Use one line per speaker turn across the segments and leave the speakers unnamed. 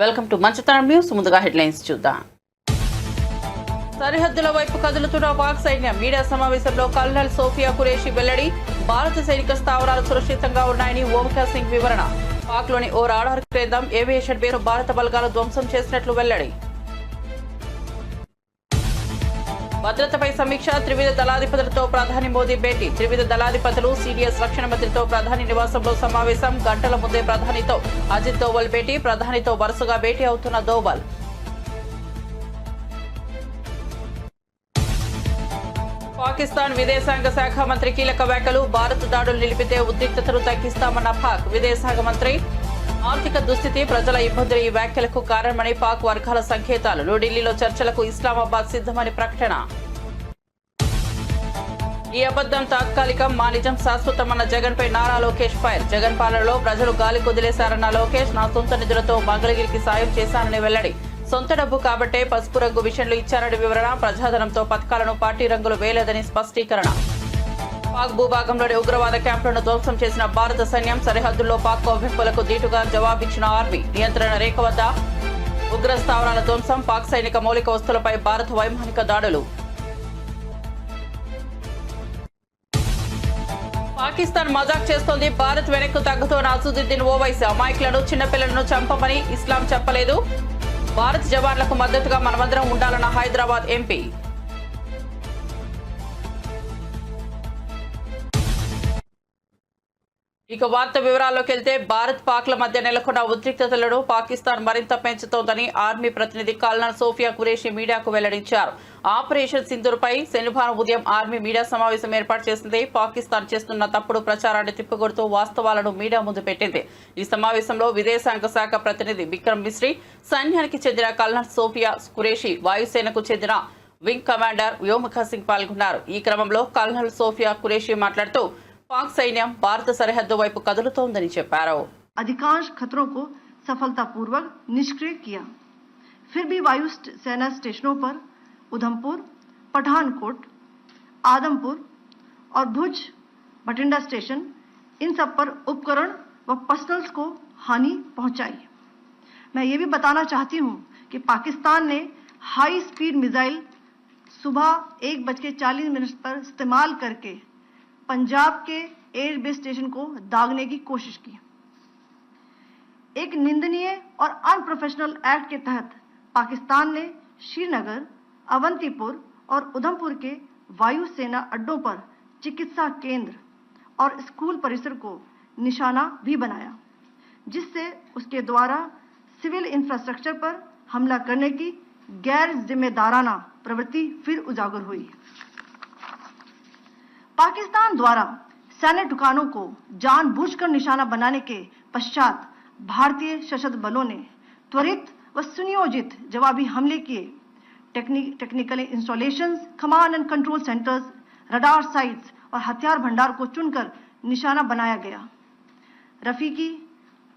Welcome to మంచితనం news. ముందుగా headlines చూద్దాం. సరిహద్దుల వైపు కదులుతున్న పాక్ సైన్యం. మీడియా సమావేశంలో కల్నల్ సోఫియా ఖురేషీ వెల్లడి. భారత సైనిక స్థావరాలు సురక్షితంగా ఉన్నాయని ఓంకార్ సింగ్ వివరణ. పాక్లోని ఓ రాడార్ కేంద్రం ఏవియేషన్ బేస్ను భారత బలగాలు ధ్వంసం చేసినట్లు వెల్లడి. భద్రతపై సమీక్ష. త్రివిధ దళాధిపతులతో ప్రధాని మోదీ భేటీ. త్రివిధ దళాధిపతులు సిడిఎస్ రక్షణ మంత్రితో ప్రధాని నివాసంలో సమావేశం. గంటల ముందే ప్రధానితో అజిత్ దోవల్ భేటీ. ప్రధానితో వరుసగా భేటీ అవుతున్న దోవల్. పాకిస్తాన్ విదేశాంగ శాఖ మంత్రి కీలక వ్యాఖ్యలు. భారత్ దాడులు నిలిపితే ఉద్రిక్తతను తగ్గిస్తామన్న పాక్ విదేశాంగ మంత్రి. ఆర్థిక దుస్థితి, ప్రజల ఇబ్బందులు ఈ వ్యాఖ్యలకు కారణమని పాక్ వర్గాల సంకేతాలు. న్యూఢిల్లీలో చర్చలకు ఇస్లామాబాద్ సిద్ధమని ప్రకటన. ఈ అబద్ధం తాత్కాలికం, మా నిజం శాశ్వతమన్న జగన్ పై నారా లోకేష్ ఫైర్. జగన్ పాలనలో ప్రజలు గాలి కుదిలేశారన్న లోకేష్. నా సొంత నిధులతో మంగళగిరికి సాయం చేశానని వెల్లడి. సొంత డబ్బు కాబట్టే పసుపు రంగు విషయంలో ఇచ్చారని వివరణ. ప్రజాధనంతో పథకాలను పార్టీ రంగులు వేయలేదని స్పష్టీకరణ. పాక్ భూభాగంలోని ఉగ్రవాద క్యాంపులను ధ్వంసం చేసిన భారత సైన్యం. సరిహద్దుల్లో పాక్ కవ్వింపులకు ధీటుగా జవాబిచ్చిన ఆర్మీ. నియంత్రణ రేఖ వద్ద ఉగ్ర స్థావరాల ధ్వంసం. పాక్ సైనిక మౌలిక వస్తువులపై భారత్ వైమానిక దాడులు. పాకిస్తాన్ మజాక్ చేస్తోంది. భారత్ వెనక్కు తగ్గుతోన్న అసదుద్దీన్ ఓవైసీ. అమాయకులను, చిన్నపిల్లలను చంపమని ఇస్లాం చెప్పలేదు. భారత్ జవాన్లకు మద్దతుగా మనమందరం ఉండాలన్న హైదరాబాద్ ఎంపీ. ఇక వార్త వివరాల్లోకి వెళ్తే, భారత్ పాక్ల మధ్య నెలకొన్న ఉద్రిక్తతలను పాకిస్తాన్ మరింత పెంచుతోందని ఆర్మీ ప్రతినిధి కల్నల్ సోఫియా ఖురేషీ మీడియాకు వెల్లడించారు. ఆపరేషన్ సింధూర్పై శనివారం ఉదయం ఆర్మీ మీడియా సమావేశం ఏర్పాటు చేసింది. పాకిస్తాన్ చేస్తున్న తప్పుడు ప్రచారాన్ని తిప్పికొడుతూ వాస్తవాలను మీడియా ముందు పెట్టింది. ఈ సమావేశంలో విదేశాంగ శాఖ ప్రతినిధి బిక్రమ్ మిశ్రీ, సైన్యానికి చెందిన కల్నల్ సోఫియా ఖురేషీ, వాయుసేనకు చెందిన వింగ్ కమాండర్ వ్యోమఖ సింగ్ పాల్గొన్నారు. ఈ క్రమంలో కల్నల్ సోఫియా ఖురేషీ మాట్లాడుతూ पाक सैन्य भारत सरहद వైపు కదులుతోందని చెప్పారు.
अधिकांश खतरों को सफलतापूर्वक निष्क्रिय किया, फिर भी वायु सेना स्टेशनों पर उधमपुर, पठानकोट, आदमपुर और भुज बठिंडा स्टेशन, इन सब पर उपकरण व पर्सनल्स को हानि पहुंचाई। मैं ये भी बताना चाहती हूं कि पाकिस्तान ने हाई स्पीड मिसाइल सुबह 1:40 पर इस्तेमाल करके पंजाब के एयरबेस स्टेशन को दागने की कोशिश की। एक निंदनीय और अनप्रोफेशनल एक्ट के तहत पाकिस्तान ने श्रीनगर, अवंतीपुर और उधमपुर के वायुसेना अड्डों पर चिकित्सा केंद्र और स्कूल परिसर को निशाना भी बनाया, जिससे उसके द्वारा सिविल इंफ्रास्ट्रक्चर पर हमला करने की गैर जिम्मेदाराना प्रवृत्ति फिर उजागर हुई। पाकिस्तान द्वारा सैन्य ठिकानों को जानबूझकर निशाना बनाने के पश्चात भारतीय सशस्त्र बलों ने त्वरित व सुनियोजित जवाबी हमले किए। Technical installations, command and control centres, radar sites और हथियार भंडार को चुनकर निशाना बनाया गया। रफीकी,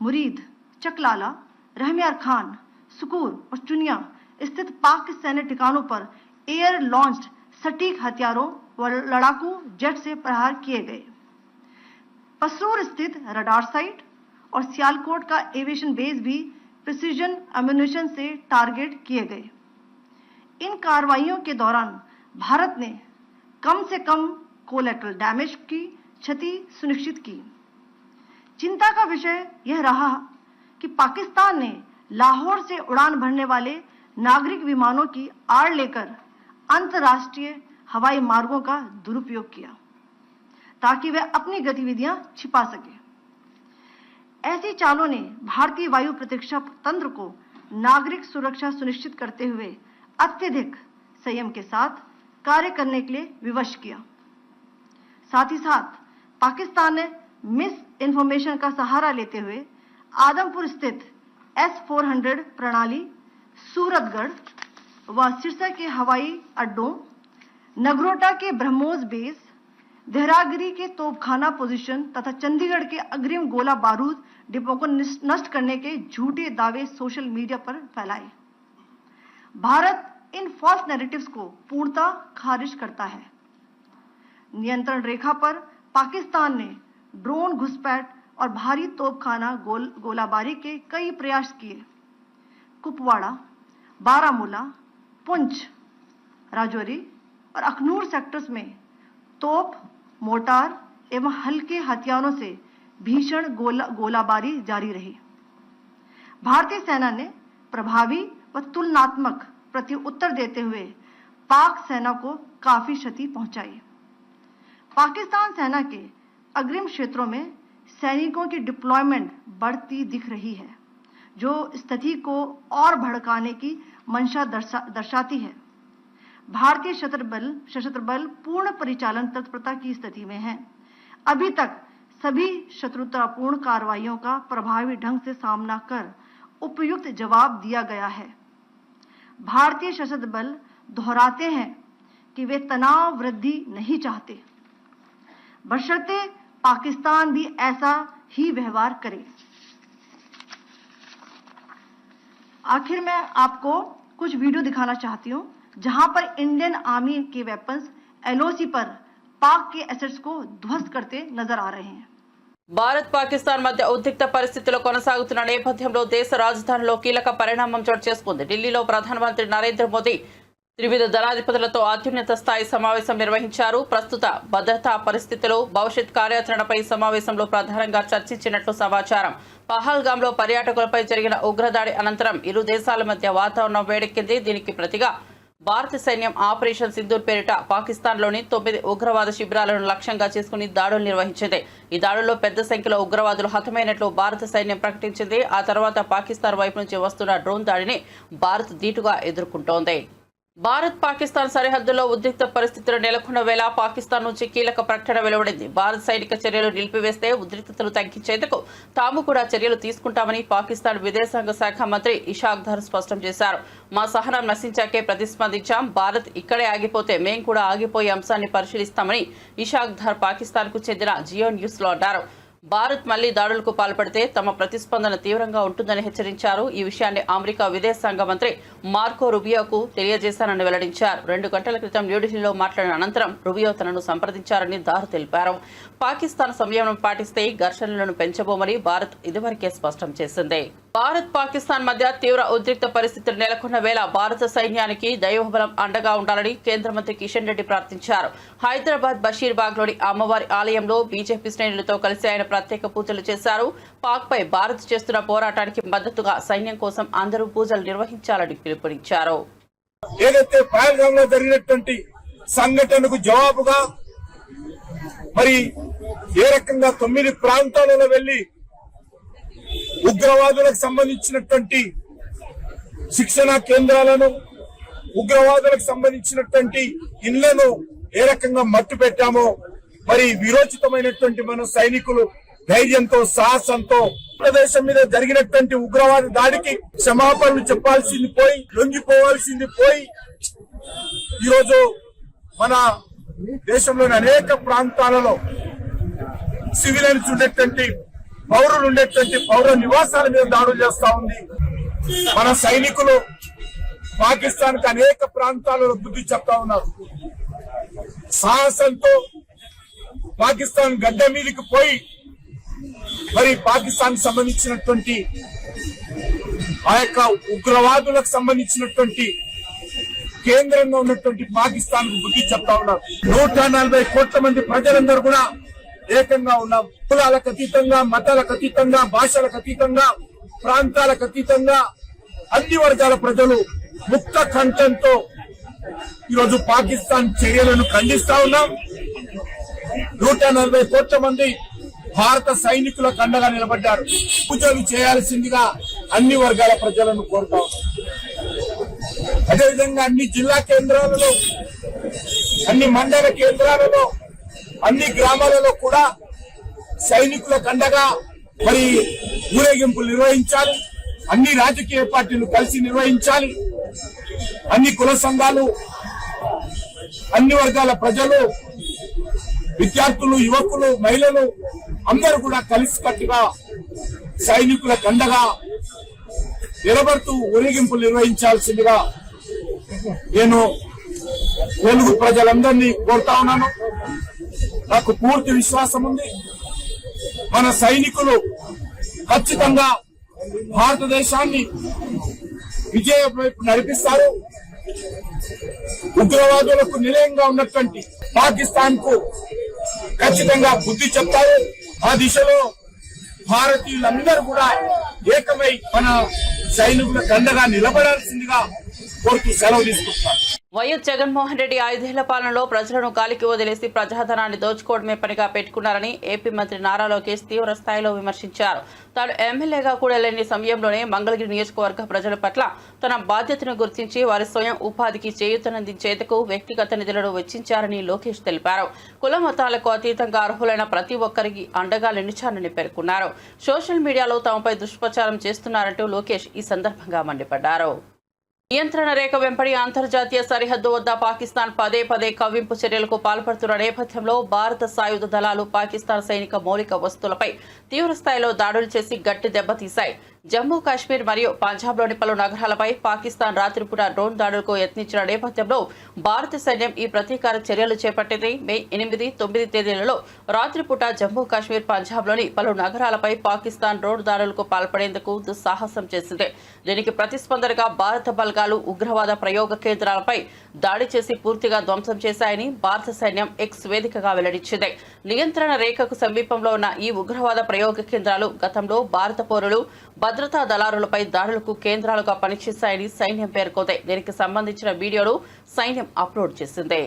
मुरीद, चकलाला, रहमियार खान, सुकूर और चुनिया स्थित पाक सैन्य ठिकानों पर एयर लॉन्च्ड सटीक हथियारों व लड़ाकू जेट से प्रहार किए गए। पसरूर स्थित रडार साइट और सियालकोट का एविएशन बेस भी प्रिसीजन एम्युनिशन से टारगेट किए गए। इन कार्रवाइयों के दौरान भारत ने कम से कम कोलैटरल डैमेज की क्षति सुनिश्चित की। चिंता का विषय यह रहा कि पाकिस्तान ने लाहौर से उड़ान भरने वाले नागरिक विमानों की आड़ लेकर अंतर्राष्ट्रीय हवाई मार्गों का दुरुपयोग किया, ताकि वे अपनी गतिविधियां छिपा सके। ऐसी चालों ने भारतीय वायु प्रतिरक्षा तंत्र को नागरिक सुरक्षा सुनिश्चित करते हुए अत्यधिक संयम के साथ कार्य करने के लिए विवश किया। साथ ही साथ पाकिस्तान ने मिस इन्फॉर्मेशन का सहारा लेते हुए आदमपुर स्थित S-400 प्रणाली, सूरतगढ़ व सिरसा के हवाई अड्डों, नगरोटा के ब्रह्मोस बेस, देहरागिरी के तोपखाना पोजीशन तथा चंडीगढ़ के अग्रिम गोला बारूद डिपो को नष्ट करने के झूठे दावे सोशल मीडिया पर फैलाए। भारत इन फॉल्स नैरेटिव्स को पूर्णतः खारिज करता है। नियंत्रण रेखा पर पाकिस्तान ने ड्रोन घुसपैठ और भारी तोपखाना गोलाबारी के कई प्रयास किए, कुपवाड़ा, बारामूला, पुंछ, राजौरी और अखनूर सेक्टर्स में तोप, मोर्टार एवं हल्के हथियारों से भीषण गोलाबारी जारी रही। भारतीय सेना ने प्रभावी व तुलनात्मक प्रत्युत्तर देते हुए पाक सेना को काफी क्षति पहुंचाई। पाकिस्तान सेना के अग्रिम क्षेत्रों में सैनिकों की डिप्लॉयमेंट बढ़ती दिख रही है, जो स्थिति को और भड़काने की मंशा दर्शाती है। भारतीय सशस्त्र बल पूर्ण परिचालन तत्परता की स्थिति में है। अभी तक सभी शत्रुतापूर्ण कार्रवाइयों का प्रभावी ढंग से सामना कर उपयुक्त जवाब दिया गया है। भारतीय सशस्त्र बल दोहराते हैं कि वे तनाव वृद्धि नहीं चाहते, बशर्ते पाकिस्तान भी ऐसा ही व्यवहार करे। आखिर में आपको कुछ वीडियो दिखाना चाहती हूं, जहां पर इंडियन आर्मी के वेपन्स एलओसी पर पाक के एसेट्स को ध्वस्त करते नजर आ रहे हैं।
భారత్ పాకిస్తాన్ మధ్య ఉద్రిక్త పరిస్థితులు కొనసాగుతున్న నేపథ్యంలో దేశ రాజధానిలో కీలక పరిణామం చోటు చేసుకుంది. ఢిల్లీలో ప్రధానమంత్రి నరేంద్ర మోదీ త్రివిధ దళాధిపతులతో అత్యున్నత స్థాయి సమావేశం నిర్వహించారు. ప్రస్తుత భద్రతా పరిస్థితులు, భవిష్యత్ కార్యాచరణపై సమావేశంలో ప్రధానంగా చర్చించినట్లు సమాచారం. పహల్గాంలో పర్యాటకులపై జరిగిన ఉగ్రదాడి అనంతరం ఇరు దేశాల మధ్య వాతావరణం వేడెక్కింది. దీనికి ప్రతిగా భారత సైన్యం ఆపరేషన్ సింధూర్ పేరిట పాకిస్తాన్లోని 9 ఉగ్రవాద శిబిరాలను లక్ష్యంగా చేసుకుని దాడులు నిర్వహించింది. ఈ దాడుల్లో పెద్ద సంఖ్యలో ఉగ్రవాదులు హతమైనట్లు భారత సైన్యం ప్రకటించింది. ఆ తర్వాత పాకిస్తాన్ వైపు నుంచి వస్తున్న డ్రోన్ దాడిని భారత్ ధీటుగా ఎదుర్కొంటోంది. భారత్ పాకిస్తాన్ సరిహద్దుల్లో ఉద్రిక్త పరిస్థితులు నెలకొన్న వేళ పాకిస్తాన్ నుంచి కీలక ప్రకటన వెలువడింది. భారత్ సైనిక చర్యలు నిలిపివేస్తే ఉద్రిక్తతలు తగ్గించేందుకు తాము కూడా చర్యలు తీసుకుంటామని పాకిస్తాన్ విదేశాంగ శాఖ మంత్రి ఇషాక్ దర్ స్పష్టం చేశారు. మా సహనం నశించాకే ప్రతిస్పందించాం, భారత్ ఇక్కడే ఆగిపోతే మేం కూడా ఆగిపోయే అంశాన్ని పరిశీలిస్తామని ఇషాక్ దర్ పాకిస్తాన్ కు చెందిన జియో న్యూస్ లో అన్నారు. భారత్ మళ్లీ దాడులకు పాల్పడితే తమ ప్రతిస్పందన తీవ్రంగా ఉంటుందని హెచ్చరించారు. ఈ విషయాన్ని అమెరికా విదేశాంగ మంత్రి మార్కో రుబియోకు తెలియజేశానని వెల్లడించారు. 2 గంటల క్రితం న్యూఢిల్లీలో మాట్లాడిన అనంతరం రుబియో తనను సంప్రదించారని దార్ తెలిపారు. పాకిస్తాన్ సంయమనం పాటిస్తే ఘర్షణలను పెంచబోమని భారత్ ఇదివరకే స్పష్టం చేసింది. భారత్ పాకిస్తాన్ మధ్య తీవ్ర ఉద్రిక్త పరిస్థితులు నెలకొన్న వేళ భారత సైన్యానికి దైవబలం అండగా ఉండాలని కేంద్ర మంత్రి కిషన్ రెడ్డి ప్రార్థించారు. హైదరాబాద్ బషీర్బాగ్లోని అమ్మవారి ఆలయంలో బీజేపీ శ్రేణులతో కలిసి ఆయన ప్రత్యేక పూజలు చేశారు. పాక్ పై భారత్ చేస్తున్న పోరాటానికి మద్దతుగా సైన్యం కోసం అందరూ పూజలు నిర్వహించాలని పిలుపునిచ్చారు.
ఏదైతే పహల్గాంలో జరిగినటువంటి సంఘటనకు జవాబుగా మరి ఏ రకంగా 9 ప్రాంతాలలో వెళ్లి ఉగ్రవాదులకు సంబంధించినటువంటి శిక్షణా కేంద్రాలను, ఉగ్రవాదులకు సంబంధించినటువంటి ఇళ్లను ఏ రకంగా మట్టు పెట్టామో, మరి విరోచితమైనటువంటి మన సైనికులు ధైర్యంతో, సాహసంతో ప్రదేశం మీద జరిగినటువంటి ఉగ్రవాద దాడికి క్షమాపణలు చెప్పాల్సింది పోయి, లొంగిపోవాల్సింది పోయి, ఈరోజు మన దేశంలోని అనేక ప్రాంతాలలో సివిలియన్స్ ఉండేటువంటి, పౌరులు ఉండేటువంటి పౌర నివాసాల మీద దాడులు చేస్తా ఉంది. మన సైనికులు పాకిస్తాన్ కి అనేక ప్రాంతాలలో బుద్ధి చెప్తా ఉన్నారు. సాహసంతో పాకిస్తాన్ గడ్డ మీదకి పోయి మరి పాకిస్తాన్ సంబంధించినటువంటి ఆ యొక్క ఉగ్రవాదులకు సంబంధించినటువంటి కేంద్రంగా ఉన్నటువంటి పాకిస్తాన్ కు బుద్ధి చెప్తా ఉన్నారు. 140 కోట్ల మంది ప్రజలందరూ కూడా ఏకంగా ఉన్నాం. కులాలకు అతీతంగా, మతాలకు అతీతంగా, భాషలకు అతీతంగా, ప్రాంతాలకు అతీతంగా అన్ని వర్గాల ప్రజలు ముక్త కంఠంతో ఈరోజు పాకిస్తాన్ చర్యలను ఖండిస్తా ఉన్నాం. 140 కోట్ల మంది భారత సైనికులకు అండగా నిలబడ్డారు. పూజలు చేయాల్సిందిగా అన్ని వర్గాల ప్రజలను కోరుతా ఉన్నాం. అదేవిధంగా అన్ని జిల్లా కేంద్రాలలో, అన్ని మండల కేంద్రాలలో, అన్ని గ్రామాలలో కూడా సైనికులకు అండగా మరి ఊరేగింపులు నిర్వహించాలి. అన్ని రాజకీయ పార్టీలు కలిసి నిర్వహించాలి. అన్ని కుల సంఘాలు, అన్ని వర్గాల ప్రజలు, విద్యార్థులు, యువకులు, మహిళలు అందరూ కూడా కలిసికట్టుగా సైనికులకు అండగా నిలబడుతూ ఊరేగింపులు నిర్వహించాల్సిందిగా నేను తెలుగు ప్రజలందరినీ కోరుతా ఉన్నాను. నాకు పూర్తి విశ్వాసం ఉంది, మన సైనికులు ఖచ్చితంగా భారతదేశాన్ని విజయం వైపు నడిపిస్తారు. ఉగ్రవాదులకు నిలయంగా ఉన్నటువంటి పాకిస్తాన్ కు ఖచ్చితంగా బుద్ధి చెప్తారు. ఆ దిశలో భారతీయులందరూ కూడా ఏకమై మన సైనికులకు అండగా నిలబడాల్సిందిగా కోరుతూ సెలవు తీసుకుంటున్నారు.
వైఎస్ జగన్మోహన్ రెడ్డి 5 ఏళ్ల పాలనలో ప్రజలను గాలికి వదిలేసి ప్రజాధనాన్ని దోచుకోవడమే పనిగా పెట్టుకున్నారని ఏపీ మంత్రి నారా లోకేష్ తీవ్ర స్థాయిలో విమర్శించారు. తాను ఎమ్మెల్యేగా కూడా లేని సమయంలోనే మంగళగిరి నియోజకవర్గ ప్రజల పట్ల తన బాధ్యతను గుర్తించి వారి స్వయం ఉపాధికి చేయూతనందించేందుకు వ్యక్తిగత నిధులను వెచ్చించారని లోకేష్ తెలిపారు. కుల మతాలకు అతీతంగా అర్హులైన ప్రతి ఒక్కరికి అండగా నిలిచారని పేర్కొన్నారు. సోషల్ మీడియాలో తమపై దుష్ప్రచారం చేస్తున్నారంటూ లోకేష్ ఈ సందర్భంగా మండిపడ్డారు. నియంత్రణ రేఖ వెంబడి అంతర్జాతీయ సరిహద్దు వద్ద పాకిస్తాన్ పదే పదే కవ్వింపు చర్యలకు పాల్పడుతున్న నేపథ్యంలో భారత సాయుధ దళాలు పాకిస్తాన్ సైనిక మౌలిక వస్తువులపై తీవ్ర స్థాయిలో దాడులు చేసి గట్టి దెబ్బతీశాయి. జమ్మూ కాశ్మీర్ మరియు పంజాబ్లోని పలు నగరాలపై పాకిస్తాన్ రాత్రిపూట డ్రోన్ దాడులకు యత్నించిన నేపథ్యంలో భారత సైన్యం ఈ ప్రతీకార చర్యలు చేపట్టింది. మే 8, 9 తేదీలలో రాత్రిపూట జమ్మూ కాశ్మీర్, పంజాబ్లోని పలు నగరాలపై పాకిస్తాన్ డ్రోన్ దాడులకు పాల్పడేందుకు దుస్సాహసం చేసింది. దీనికి ప్రతిస్పందనగా భారత బలగాలు ఉగ్రవాద ప్రయోగ కేంద్రాలపై దాడి చేసి పూర్తిగా ధ్వంసం చేశాయని భారత సైన్యం ఎక్స్ వేదికగా వెల్లడించింది. నియంత్రణ రేఖకు సమీపంలో ఉన్న ఈ ఉగ్రవాద ప్రయోగ కేంద్రాలు గతంలో భారత పౌరులు, భద్రతా దళారులపై దాడులకు కేంద్రాలుగా పనిచేశాయని సైన్యం పేర్కొంది. దీనికి సంబంధించిన వీడియోను సైన్యం అప్లోడ్ చేసింది.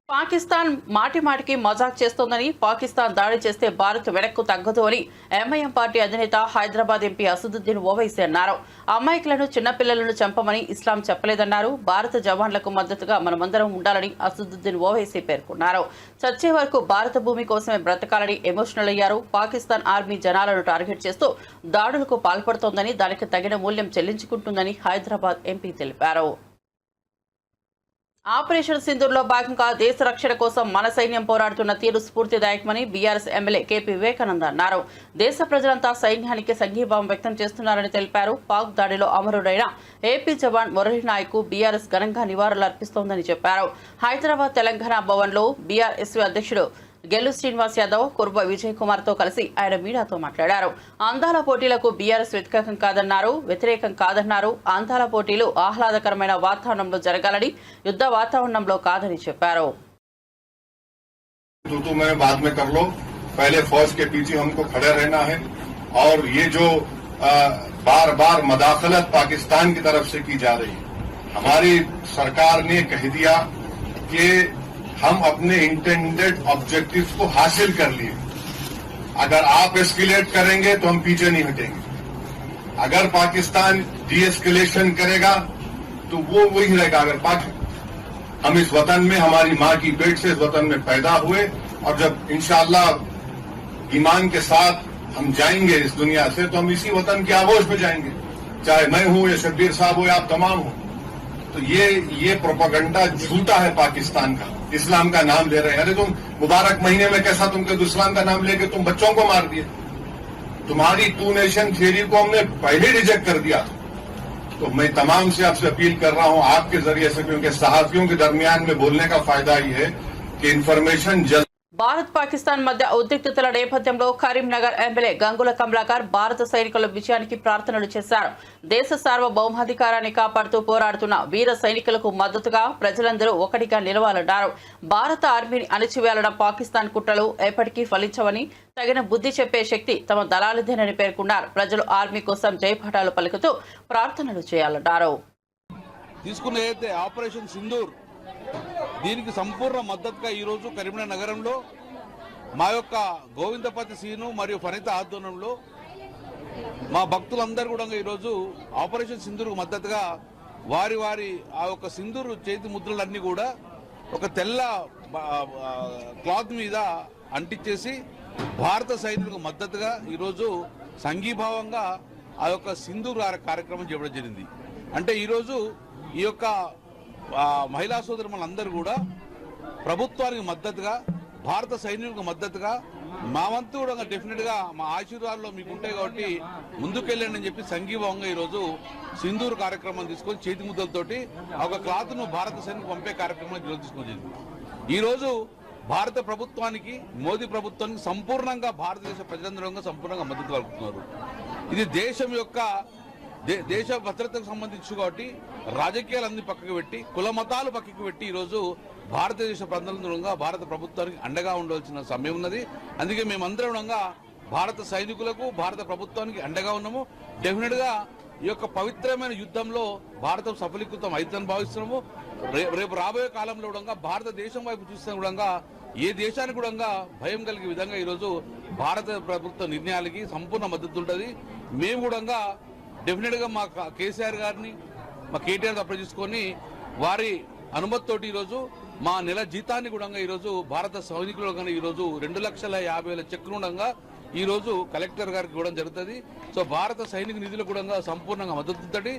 పాకిస్తాన్ మాటిమాటికి మజాక్ చేస్తోందని, పాకిస్తాన్ దాడి చేస్తే భారత్ వెనక్కు తగ్గదు అని ఎంఐఎం పార్టీ అధినేత హైదరాబాద్ ఎంపీ అసదుద్దీన్ ఓవైసీ అన్నారు. అమాయకులను, చిన్నపిల్లలను చంపమని ఇస్లాం చెప్పలేదన్నారు. భారత జవాన్లకు మద్దతుగా మనమందరం ఉండాలని అసదుద్దీన్ ఓవైసీ పేర్కొన్నారు. చచ్చే వరకు భారత భూమి కోసమే బ్రతకాలని ఎమోషనల్ అయ్యారు. పాకిస్తాన్ ఆర్మీ జనాలను టార్గెట్ చేస్తూ దాడులకు పాల్పడుతోందని, దానికి తగిన మూల్యం చెల్లించుకుంటుందని హైదరాబాద్ ఎంపీ తెలిపారు. ఆపరేషన్ సింధూర్లో భాగంగా దేశ రక్షణ కోసం మన సైన్యం పోరాడుతున్న తీరు స్ఫూర్తిదాయకమని బీఆర్ఎస్ ఎమ్మెల్యే కేపీ వివేకానంద అన్నారు. దేశ ప్రజలంతా సైన్యానికి సంఘీభావం వ్యక్తం చేస్తున్నారని తెలిపారు. పాక్ దాడిలో అమరుడైన ఏపీ జవాన్ మురళీ నాయక్ బీఆర్ఎస్ ఘనంగా నివాళులు అర్పిస్తోందని చెప్పారు. హైదరాబాద్ తెలంగాణ భవన్లో బీఆర్ఎస్ అధ్యక్షుడు గెల్లు శ్రీనివాస్ యాదవ్, కుర్బ విజయ్ కుమార్ తో కలిసి ఆయన మీడియాతో మాట్లాడారు. అందాల పోటీలకు బీఆర్ఎస్ వ్యతిరేకం కాదన్నారు. అందాల పోటీలు ఆహ్లాదకరమైన వాతావరణంలో జరగాలని, యుద్ధ వాతావరణంలో కాదని చెప్పారు.
बाद में कर लो, पहले फौज के पीछे हमको खड़े रहना है और ये जो बार बार मदाखलत पाकिस्तान की तरफ से की जा रही है, हमारी सरकार ने कह दिया कि हम अपने इंटेंडेड ऑब्जेक्टिव्स को हासिल कर लिए. अगर आप एस्केलेट करेंगे तो हम पीछे नहीं हटेंगे. अगर पाकिस्तान डी एस्केलेशन करेगा तो वो वही रहेगा. अगर हम इस वतन में हमारी मां की पेट से इस वतन में पैदा हुए और जब इंशाअल्लाह ईमान के साथ हम जाएंगे इस दुनिया से तो हम इसी वतन की आगोश में जाएंगे, चाहे मैं हूं या शब्बीर साहब हो या आप तमाम हो. तो ये प्रोपेगेंडा झूठा है पाकिस्तान का. इस्लाम का नाम ले रहे हैं. अरे तुम मुबारक महीने में कैसा तुमके इस्लाम का नाम लेके तुम बच्चों को मार दिए. तुम्हारी टू नेशन थियरी को हमने पहले रिजेक्ट कर दिया था. तो मैं तमाम से आपसे अपील कर रहा हूं आपके जरिए से, क्योंकि सहाफियों के दरमियान में बोलने का फायदा ही है कि इन्फॉर्मेशन
భారత్ పాకిస్తాన్ మధ్య ఉద్రిక్తతల నేపథ్యంలో కరీంనగర్ ఎమ్మెల్యే గంగుల కమలాకర్ భారత సైనికుల విజయానికి ప్రార్థనలు చేశారు. దేశ సార్వభౌమాధికారాన్ని కాపాడుతూ పోరాడుతున్న వీర సైనికులకు మద్దతుగా ప్రజలందరూ ఒకటిగా నిలవాలన్నారు. భారత ఆర్మీని అణిచివేయాలన్న పాకిస్తాన్ కుట్రలు ఎప్పటికీ ఫలించవని, తగిన బుద్ధి చెప్పే శక్తి తమ దళాలదేనని పేర్కొన్నారు. ప్రజలు ఆర్మీ కోసం జయపాఠాలు పలుకుతూ ప్రార్థనలు చేయాలన్నారు.
తీసుకునేదైతే ఆపరేషన్ సింధూర్ దీనికి సంపూర్ణ మద్దతుగా ఈరోజు కరీంనగర్ నగరంలో మా యొక్క గోవిందపతి సీను మరియు ఫణిత ఆధ్వర్యంలో మా భక్తులందరూ కూడా ఈరోజు ఆపరేషన్ సింధూర్కు మద్దతుగా వారి ఆ యొక్క సింధూరు చేతి ముద్రలన్నీ కూడా ఒక తెల్ల క్లాత్ మీద అంటించేసి భారత సైనికులకు మద్దతుగా ఈరోజు సంఘీభావంగా ఆ యొక్క సింధూర్ కార్యక్రమం చేయడం జరిగింది. అంటే ఈరోజు ఈ యొక్క మహిళా సోదరులందరూ కూడా ప్రభుత్వానికి మద్దతుగా, భారత సైనికులకు మద్దతుగా, మా వంతు కూడా డెఫినెట్ గా మా ఆశీర్వాదాలు మీకు ఉంటాయి కాబట్టి ముందుకెళ్ళండి అని చెప్పి సంఘీభావంగా ఈరోజు సింధూర్ కార్యక్రమం తీసుకొని చేతి ముద్దలతోటి ఒక క్లాత్ ను భారత సైనికులకు పంపే కార్యక్రమం ఈరోజు తీసుకొచ్చింది. ఈ రోజు భారత ప్రభుత్వానికి, మోదీ ప్రభుత్వానికి సంపూర్ణంగా భారతదేశ ప్రజలందరూ సంపూర్ణంగా మద్దతు పలుకుతున్నారు. ఇది దేశం యొక్క దేశ భద్రతకు సంబంధించి కాబట్టి రాజకీయాలన్నీ పక్కకు పెట్టి, కుల మతాలు పక్కకు పెట్టి ఈరోజు భారతదేశ ప్రజలందరూ భారత ప్రభుత్వానికి అండగా ఉండవలసిన సమయం ఉన్నది. అందుకే మేమందరం భారత సైనికులకు, భారత ప్రభుత్వానికి అండగా ఉన్నాము. డెఫినెట్ గా ఈ యొక్క పవిత్రమైన యుద్ధంలో భారతం సఫలీకృతం అవుతుందని భావిస్తున్నాము. రేపు రాబోయే కాలంలో కూడా భారతదేశం వైపు చూస్తే కూడా ఏ దేశానికి కూడా భయం కలిగే విధంగా ఈరోజు భారత ప్రభుత్వ నిర్ణయాలకి సంపూర్ణ మద్దతు ఉంటుంది. మేము కూడా డెఫినెట్ గా మా కేసీఆర్ గారిని, మా కేటీఆర్ అప్లై చేసుకొని వారి అనుమతితోటి ఈరోజు మా నెల జీతాన్ని కూడా ఈరోజు భారత సైనికులు ఈరోజు 2,50,000 చెక్కులు ఈ రోజు కలెక్టర్ గారికి ఇవ్వడం జరుగుతుంది. సో భారత సైనిక నిధులు కూడా సంపూర్ణంగా మద్దతు.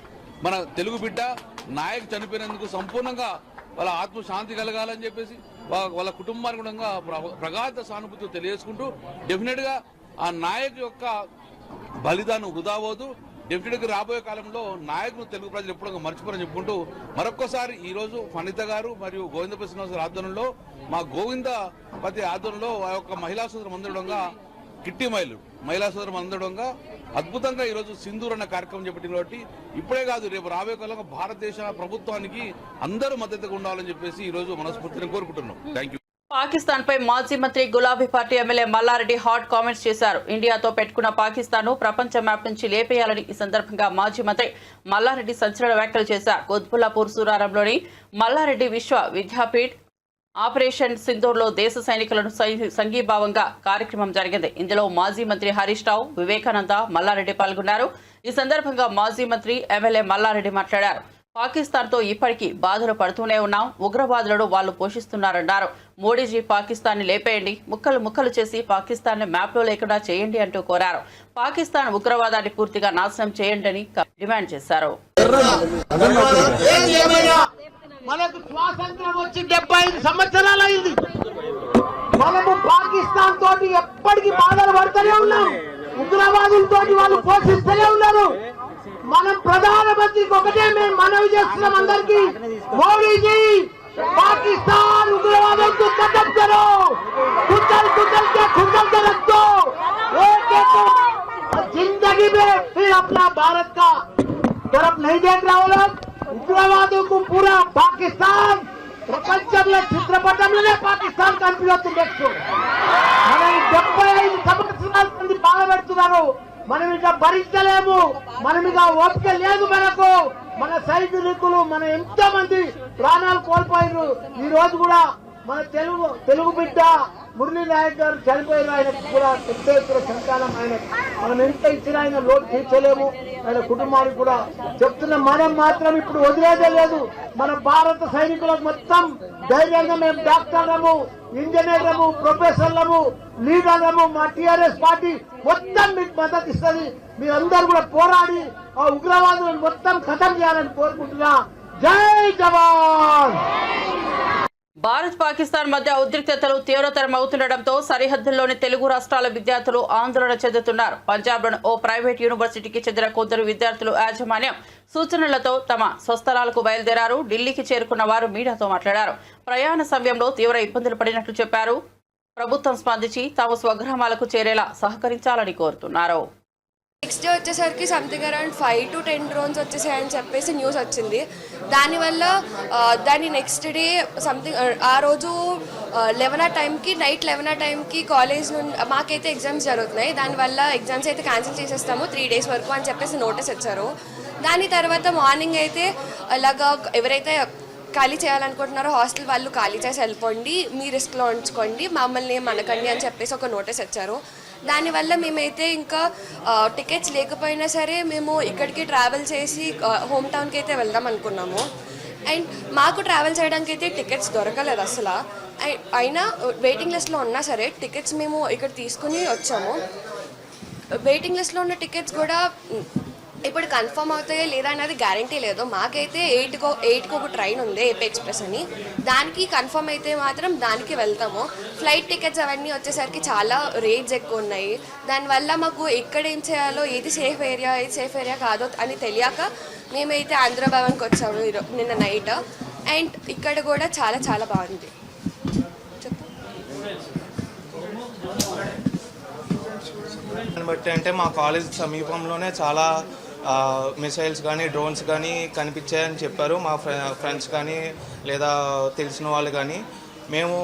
మన తెలుగు బిడ్డ నాయక్ చనిపోయినందుకు సంపూర్ణంగా వాళ్ళ ఆత్మశాంతి కలగాలని చెప్పేసి వాళ్ళ కుటుంబానికి కూడా ప్రగాఢ సానుభూతి తెలియజేసుకుంటూ డెఫినెట్ గా ఆ నాయక్ యొక్క బలిదానం వృధా అవ్వదు. డెఫినెట్ గా రాబోయే కాలంలో నాయకులు తెలుగు ప్రజలు ఎప్పుడు మర్చిపోరని చెప్పుకుంటూ మరొక్కసారి ఈ రోజు ఫణిత గారు మరియు గోవిందపతి శ్రీనివాస ఆధ్వర్యంలో, మా గోవిందపతి ఆధ్వర్యంలో ఆ యొక్క మహిళా సోదరు మందడంగా కిట్టి మహిళా సోదరు మందడంగా అద్భుతంగా ఈ రోజు సింధూర్ అన్న కార్యక్రమం చేపట్టింది. కాబట్టి ఇప్పుడే కాదు, రేపు రాబోయే కాలంలో భారతదేశ ప్రభుత్వానికి అందరూ మద్దతుగా ఉండాలని చెప్పేసి ఈ రోజు మనస్ఫూర్తిని కోరుకుంటున్నాం. Thank you.
పాకిస్తాన్ పై మాజీ మంత్రి గులాబీ party MLA Malla Reddy hot comments చేశారు. ఇండియాతో పెట్టుకున్న పాకిస్తాన్ ను ప్రపంచ మ్యాప్ నుంచి లేపేయాలని ఈ సందర్భంగా మాజీ మంత్రి మల్లారెడ్డి సంచలన వ్యాఖ్యలు చేశారు. కుత్బుల్లాపూర్ సూరారంలోని మల్లారెడ్డి విశ్వ విద్యాపీఠ్ ఆపరేషన్ సింధూర్లో దేశ సైనికులను సంఘీభావంగా కార్యక్రమం జరిగింది. ఇందులో మాజీ మంత్రి హరీష్ రావు, వివేకానంద, మల్లారెడ్డి పాల్గొన్నారు. ఈ సందర్భంగా మాజీ మంత్రి ఎమ్మెల్యే మల్లారెడ్డి మాట్లాడారు. పాకిస్తాన్తో ఇప్పటికీ బాధలు పడుతూనే ఉన్నాం, ఉగ్రవాదులను వాళ్ళు పోషిస్తున్నారన్నారు. మోడీజీ పాకిస్తాన్ ని లేపేయండి, ముక్కలు ముక్కలు చేసి పాకిస్తాన్ ని మ్యాప్లో లేకుండా చేయండి అంటూ కోరారు. పాకిస్తాన్ ఉగ్రవాదాన్ని పూర్తిగా నాశనం చేయండి అని డిమాండ్ చేశారు.
మనకు స్వాతంత్రం వచ్చి 75 సంవత్సరాలైంది. మనము పాకిస్తాన్ తోటి ఎప్పటికీ బాధలు పడుతూనే ఉన్నాం, ఉగ్రవాదులతో వాళ్ళు పోషిస్తూనే ఉన్నారు. మనం ప్రధానమంత్రికి ఒకటే మేము మనవి చేస్తున్నాం అందరికీ, మోడీజీ पाकिस्तान उग्रवादों को खत्म करो, कुचल कुचल के खुचल के रख दो। एक जिंदगी में फिर अपना भारत का तरफ नहीं देख रहा हो लोग। उग्रवादों को पूरा पाकिस्तान ప్రపంచంలో చిత్రపటంలోనే పాకిస్తాన్ కనిపిస్తుంది. మనం 75 సంవత్సరాల నుండి బాధపెడుతున్నారు. మనం ఇక భరించలేము, మనం ఇక ఓపిక లేదు మనకు. మన సైనికులు మన ఎంతో మంది ప్రాణాలు కోల్పోయారు. ఈ రోజు కూడా మన తెలుగు బిడ్డ మురళీ నాయక్ గారు చనిపోయారు. ఆయనకు కూడా పెద్ద ఎత్తున సంతానం. ఆయన మనం ఎంత ఇచ్చినా ఆయన లోటు తీర్చలేము. ఆయన కుటుంబానికి కూడా చెప్తున్న మనం మాత్రం ఇప్పుడు వదిలేదే లేదు. మన భారత సైనికులకు మొత్తం ధైర్యంగా మేము డాక్టర్లము, ఇంజనీర్లము, ప్రొఫెసర్లము, లీడర్లము, మా టీఆర్ఎస్ పార్టీ మొత్తం మీకు మద్దతు ఇస్తుంది. మీరందరూ కూడా పోరాడి ఆ ఉగ్రవాదులను మొత్తం ఖతం చేయాలని కోరుకుంటున్నా. జై జవాన్.
భారత్ పాకిస్తాన్ మధ్య ఉద్రిక్తతలు తీవ్రతరం అవుతుండటంతో సరిహద్దుల్లోని తెలుగు రాష్ట్రాల విద్యార్థులు ఆందోళన చెందుతున్నారు. పంజాబ్లోని ఓ ప్రైవేట్ యూనివర్సిటీకి చెందిన కొందరు విద్యార్థులు యాజమాన్యం సూచనలతో తమ స్వస్థలాలకు బయలుదేరారు. ఢిల్లీకి చేరుకున్న వారు మీడియాతో మాట్లాడారు. ప్రయాణ సమయంలో తీవ్ర ఇబ్బందులు పడినట్లు చెప్పారు. ప్రభుత్వం స్పందించి తాము స్వగ్రామాలకు చేరేలా సహకరించాలని కోరుతున్నారు.
నెక్స్ట్ డే వచ్చేసరికి సంథింగ్ అరౌండ్ 5 to 10 డ్రోన్స్ వచ్చేసాయని చెప్పేసి న్యూస్ వచ్చింది. దానివల్ల దాని నెక్స్ట్ డే సంథింగ్ ఆ రోజు 11 ఆ టైంకి నైట్ 11 ఆ టైంకి కాలేజ్ నుండి మాకైతే ఎగ్జామ్స్ జరుగుతున్నాయి. దానివల్ల ఎగ్జామ్స్ అయితే క్యాన్సిల్ చేసేస్తాము 3 days వరకు అని చెప్పేసి నోటీస్ ఇచ్చారు. దాని తర్వాత మార్నింగ్ అయితే అలాగా ఎవరైతే ఖాళీ చేయాలనుకుంటున్నారో హాస్టల్ వాళ్ళు ఖాళీ చేసి వెళ్ళిపోండి, మీ రిస్క్లో ఉంచుకోండి, మమ్మల్ని ఏం అనకండి అని చెప్పేసి ఒక నోటీస్ ఇచ్చారు. దానివల్ల మేమైతే ఇంకా టికెట్స్ లేకపోయినా సరే మేము ఇక్కడికి ట్రావెల్ చేసి హోమ్ టౌన్కి అయితే వెళ్దాం అనుకున్నాము. అండ్ మాకు ట్రావెల్ చేయడానికి అయితే టికెట్స్ దొరకలేదు అసలు. అయినా వెయిటింగ్ లిస్ట్లో ఉన్నా సరే టికెట్స్ మేము ఇక్కడ తీసుకుని వచ్చాము. వెయిటింగ్ లిస్ట్లో ఉన్న టికెట్స్ కూడా ఇప్పుడు కన్ఫర్మ్ అవుతాయో లేదా అనేది గ్యారంటీ లేదు. మాకైతే 8కి ఒక ట్రైన్ ఉంది ఏపీ ఎక్స్ప్రెస్ అని, దానికి కన్ఫర్మ్ అయితే మాత్రం దానికి వెళ్తాము. ఫ్లైట్ టికెట్స్ అవన్నీ వచ్చేసరికి చాలా రేట్స్ ఎక్కువ ఉన్నాయి. దానివల్ల మాకు ఎక్కడ ఏం చేయాలో, ఏది సేఫ్ ఏరియా కాదో అని తెలియక మేమైతే ఆంధ్రభవన్కి వచ్చాము నిన్న నైట్. అండ్ ఇక్కడ కూడా చాలా చాలా బాగుంది.
బట్టి అంటే మా కాలేజ్ సమీపంలోనే చాలా మిసైల్స్ కానీ డ్రోన్స్ కానీ కనిపించాయని చెప్పారు మా ఫ్రెండ్స్ కానీ లేదా తెలిసిన వాళ్ళు కానీ. మేము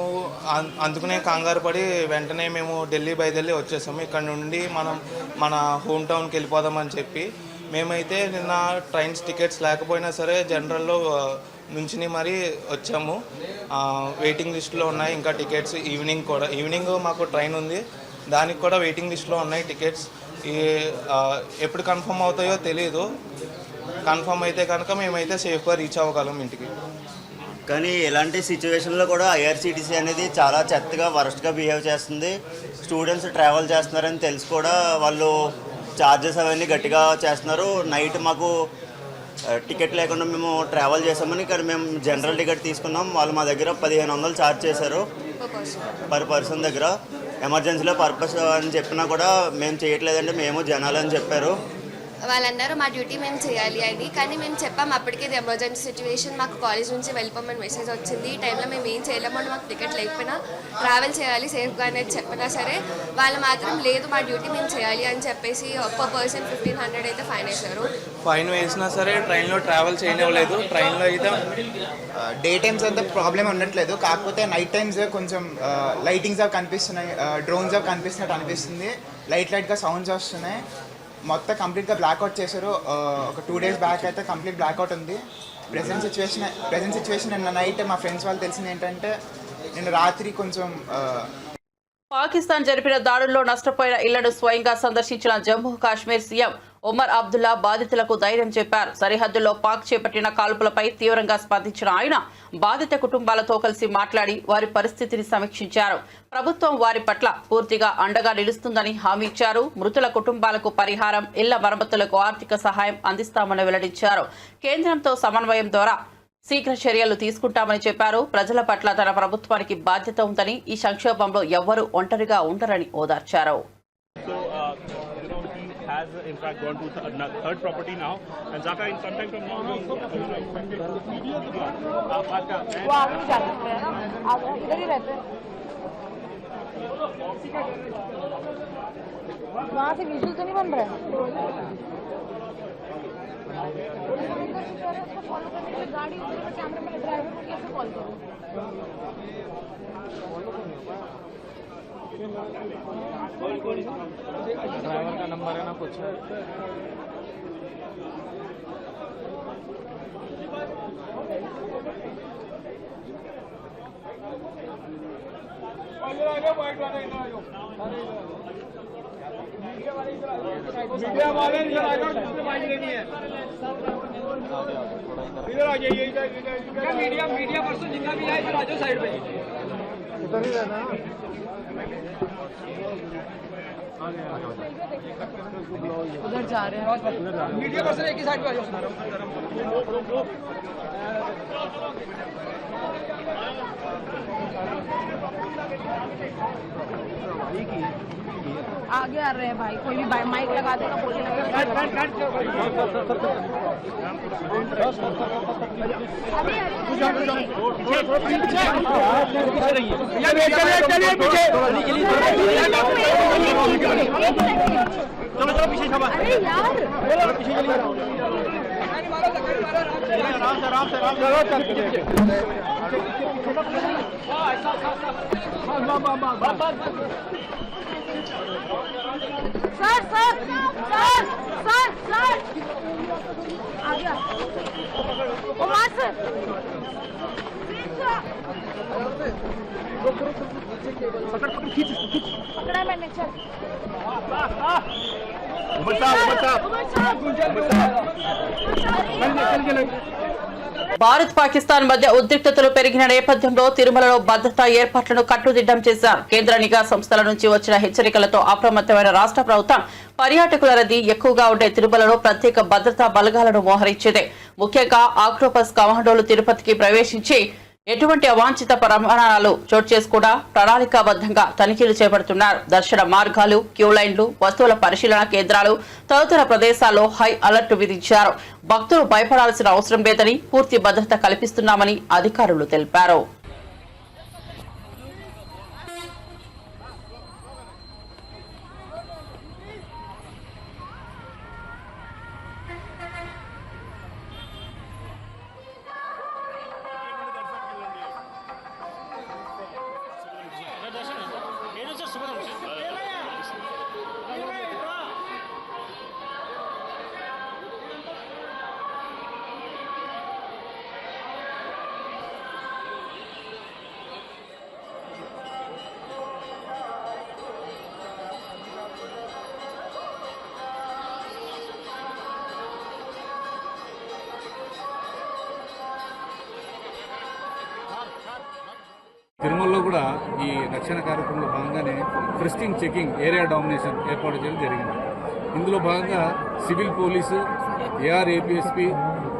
అందుకునే కంగారు పడి వెంటనే మేము ఢిల్లీ బయలుదేరి వచ్చేసాము. ఇక్కడ నుండి మనం మన హోమ్ టౌన్కి వెళ్ళిపోదామని చెప్పి మేమైతే నిన్న ట్రైన్స్ టికెట్స్ లేకపోయినా సరే జనరల్లో నుంచి మరీ వచ్చాము. వెయిటింగ్ లిస్ట్లో ఉన్నాయి ఇంకా టికెట్స్. ఈవినింగ్ మాకు ట్రైన్ ఉంది, దానికి కూడా వెయిటింగ్ లిస్ట్లో ఉన్నాయి టికెట్స్. ఎప్పుడు కన్ఫర్మ్ అవుతాయో తెలియదు. కన్ఫర్మ్ అయితే కనుక మేమైతే సేఫ్గా రీచ్ అవ్వగలం ఇంటికి.
కానీ ఇలాంటి సిచ్యువేషన్లో కూడా ఐఆర్సీటీసీ అనేది చాలా చెత్తగా వరస్ట్గా బిహేవ్ చేస్తుంది. స్టూడెంట్స్ ట్రావెల్ చేస్తున్నారని తెలిసి కూడా వాళ్ళు ఛార్జెస్ అవన్నీ గట్టిగా చేస్తున్నారు. నైట్ మాకు టికెట్ లేకుండా మేము ట్రావెల్ చేసామని, కానీ మేము జనరల్ టికెట్ తీసుకున్నాం. వాళ్ళు మా దగ్గర 1500 ఛార్జ్ చేశారు పర్ పర్సన్ దగ్గర. ఎమర్జెన్సీలో పర్పస్ అని చెప్పినా కూడా మేము చేయట్లేదంటే మేము జనాలు అని చెప్పారు.
వాళ్ళందరూ మా డ్యూటీ మేము చేయాలి అని, కానీ మేము చెప్పాము అప్పటికే ఇది ఎమర్జెన్సీ సిచ్యువేషన్, మాకు కాలేజ్ నుంచి వెళ్ళిపోమని మెసేజ్ వచ్చింది. ఈ టైంలో మేము ఏం చేయలేము, మాకు టికెట్ లేకపోయినా ట్రావెల్ చేయాలి సేఫ్గా అనేది చెప్పినా సరే వాళ్ళు మాత్రం లేదు మా డ్యూటీ మేము చేయాలి అని చెప్పేసి ఒక్క పర్సన్ 1500 అయితే ఫైన్ వేశారు.
ఫైన్ వేసినా సరే ట్రైన్లో ట్రావెల్ చేయనివ్వలేదు. ట్రైన్లో అయితే
డే టైమ్స్ అంతా ప్రాబ్లం ఉండట్లేదు, కాకపోతే నైట్ టైమ్స్ కొంచెం లైటింగ్స్ అవి కనిపిస్తున్నాయి, డ్రోన్స్ అవి కనిపిస్తున్నట్టు అనిపిస్తుంది. లైట్గా సౌండ్స్ వస్తున్నాయి. మొత్తం కంప్లీట్గా బ్లాక్అవుట్ చేశారు. ఒక 2 days బ్యాక్ అయితే కంప్లీట్ బ్లాక్అవుట్ ఉంది. ప్రెజెంట్ సిచ్యువేషన్ నిన్న నైట్ మా ఫ్రెండ్స్ వాళ్ళు తెలిసింది ఏంటంటే నిన్న రాత్రి కొంచెం
పాకిస్తాన్ జరిపిన దాడుల్లో నష్టపోయిన ఇళ్లను స్వయంగా సందర్శించిన జమ్మూ కాశ్మీర్ సీఎం ఒమర్ అబ్దుల్లా బాధితులకు ధైర్యం చెప్పారు. సరిహద్దుల్లో పాక్ చేపట్టిన కాల్పులపై తీవ్రంగా స్పందించిన ఆయన బాధిత కుటుంబాలతో కలిసి మాట్లాడి వారి పరిస్థితిని సమీక్షించారు. ప్రభుత్వం వారి పట్ల పూర్తిగా అండగా నిలుస్తుందని హామీ ఇచ్చారు. మృతుల కుటుంబాలకు పరిహారం, ఇళ్ల మరమ్మతులకు ఆర్థిక సహాయం అందిస్తామని వెల్లడించారు. కేంద్రంతో సమన్వయం ద్వారా శీఘ్ర చర్యలు తీసుకుంటామని చెప్పారు. ప్రజల పట్ల తన ప్రభుత్వానికి బాధ్యత ఉందని, ఈ సంక్షోభంలో ఎవ్వరూ ఒంటరిగా ఉండరని ఓదార్చారు.
has in fact gone to third property now, and Zaka in some time from now वो आगे जा सकते हैं ना, आगे इधर ही रहते हैं, वहाँ से विजुअल तो नहीं बन रहा है. गाड़ी कैमरे में ड्राइवर को कैसे कॉल करो?
ड्राइवर का नंबर है ना कुछ मीडिया वाले इधर आ जाओ, बाइक लेनी है इधर आ जाइए. मीडिया पर्सन जितना भी है इधर आ जाओ साइड पे, इधर ही रहना. उधर जा रहे हैं मीडिया पर्सन, एक ही साइड पे आ जाओ. आगे आ रहे हैं भाई, कोई भी माइक लगा देगा, बोले चलो पीछे छपा. अरे यार पीछे चलिए, आराम से सर आ गया.
భారత్ పాకిస్తాన్ మధ్య ఉద్రిక్తతలు పెరిగిన నేపథ్యంలో తిరుమలలో భద్రతా ఏర్పాట్లను కట్టుదిట్టం చేశారు. కేంద్ర నిఘా సంస్థల నుంచి వచ్చిన హెచ్చరికలతో అప్రమత్తమైన రాష్ట్ర ప్రభుత్వం పర్యాటకుల రద్దీ ఎక్కువగా ఉండే తిరుమలలో ప్రత్యేక భద్రతా బలగాలను మోహరించింది. ముఖ్యంగా ఆక్టోపస్ కమాండోలు తిరుపతికి ప్రవేశించి ఎటువంటి అవాంఛిత పరిమాణాలు చోటు చేసుకోకుండా ప్రణాళికాబద్ధంగా తనిఖీలు చేపడుతున్నారు. దర్శన మార్గాలు, క్యూ లైన్లు, వస్తువుల పరిశీలన కేంద్రాలు తదితర ప్రదేశాల్లో హై అలర్ట్ విధించారు. భక్తులు భయపడాల్సిన అవసరం లేదని పూర్తి భద్రత కల్పిస్తున్నామని అధికారులు తెలిపారు.
తిరుమలలో కూడా ఈ రక్షణ కార్యక్రమంలో భాగంగానే ఫ్రిస్కింగ్ చెకింగ్ ఏరియా డామినేషన్ ఏర్పాటు చేయడం జరిగింది. ఇందులో భాగంగా సివిల్ పోలీసు, ఏఆర్ఏపీఎస్పీ,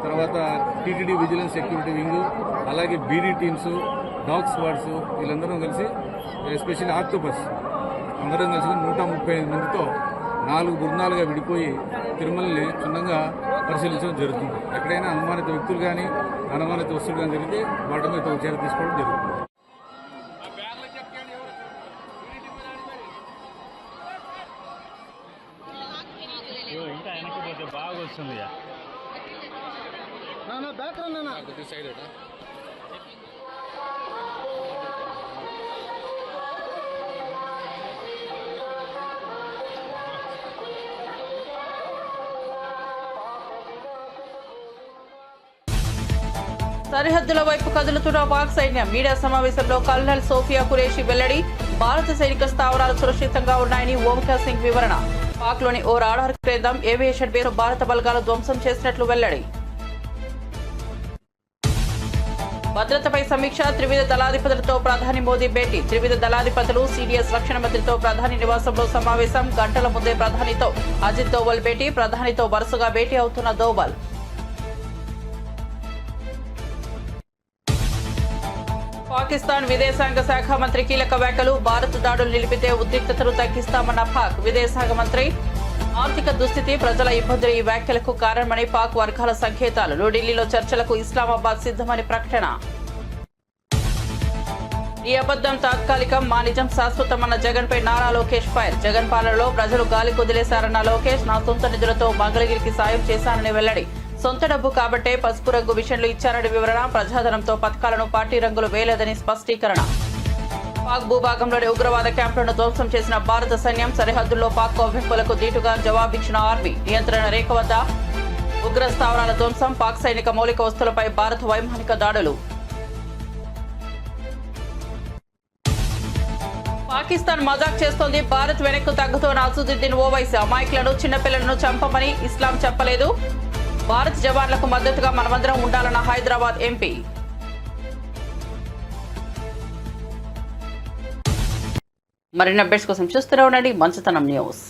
తర్వాత టీటీడీ విజిలెన్స్ సెక్యూరిటీ వింగ్, అలాగే బీడీ టీమ్స్, డాగ్ స్క్వాడ్స్ వీళ్ళందరం కలిసి ఎస్పెషల్లీ ఆక్టోపస్ అందరం కలిసి 135 మందితో 4 బృందాలుగా విడిపోయి తిరుమలని క్షుణ్ణంగా పరిశీలించడం జరుగుతుంది. ఎక్కడైనా అనుమానిత వ్యక్తులు కానీ అనుమానిత వస్తువులు కానీ జరిగితే వాటి మీద చర్య తీసుకోవడం జరుగుతుంది.
ఇంకా వెనక్కి పోతే బాగా వస్తుంది.
సరిహద్దుల వైపు కదులుతున్న పాక్ సైన్యం. మీడియా సమావేశంలో కల్నల్ సోఫియా ఖురేషీ వెల్లడి. భారత సైనిక స్థావరాలు సురక్షితంగా ఉన్నాయని ఓంకార్ సింగ్ వివరణ. పాక్లోని ఓ రాడార్ కేంద్రం ఏవియేషన్ బేస్ భారత బలగాలు ధ్వంసం చేసినట్లు వెల్లడి. భద్రతపై సమీక్ష. త్రివిధ దళాధిపతులతో ప్రధాని మోదీ భేటీ. త్రివిధ దళాధిపతులు, సిడిఎస్ రక్షణ మంత్రితో ప్రధాని నివాసంలో సమావేశం. గంటల ముందే ప్రధానితో అజిత్ దోవల్ భేటీ. ప్రధానితో వరుసగా భేటీ అవుతున్న దోవల్. పాకిస్తాన్ విదేశాంగ శాఖ మంత్రి కీలక వ్యాఖ్యలు. భారత్ దాడులు నిలిపితే ఉద్రిక్తతను తగ్గిస్తామన్న పాక్ విదేశాంగ మంత్రి. ఆర్థిక దుస్థితి, ప్రజల ఇబ్బందులు ఈ వ్యాఖ్యలకు కారణమని పాక్ వర్గాల సంకేతాలు. న్యూఢిల్లీలో చర్చలకు ఇస్లామాబాద్ సిద్ధమని ప్రకటన. ఈ అబద్ధం తాత్కాలికం, మా నిజం శాశ్వతమన్న జగన్ పై నారా లోకేష్ ఫైర్. జగన్ పాలనలో ప్రజలు గాలి కుదిలేశారన్న లోకేష్. నా సొంత నిధులతో మంగళగిరికి సాయం చేశానని వెల్లడి. సొంత డబ్బు కాబట్టే పసుపు రంగు మిషన్లు ఇచ్చారని వివరణ. ప్రజాధనంతో పథకాలను పార్టీ రంగులు వేయలేదని స్పష్టీకరణ. పాక్ భూభాగంలోని ఉగ్రవాద క్యాంపులను ధ్వంసం చేసిన భారత సైన్యం. సరిహద్దుల్లో పాక్ కవ్వింపులకు ధీటుగా జవాబిచ్చిన ఆర్మీ. నియంత్రణ రేఖ వద్ద ఉగ్ర స్థావరాల ధ్వంసం. పాక్ సైనిక మౌలిక వస్తువులపై భారత వైమానిక దాడులు. పాకిస్తాన్ మజాక్ చేస్తోంది. భారత్ వెనక్కు తగ్గుతోన్న అసదుద్దీన్ ఓవైసీ. అమాయకులను, చిన్నపిల్లలను చంపమని ఇస్లాం చెప్పలేదు. భారత్ జవాన్లకు మద్దతుగా మనమందరం ఉండాలన్న హైదరాబాద్ ఎంపీ. మరిన్ని అప్డేట్స్ కోసం చూస్తూనే ఉండండి మంచితనం న్యూస్.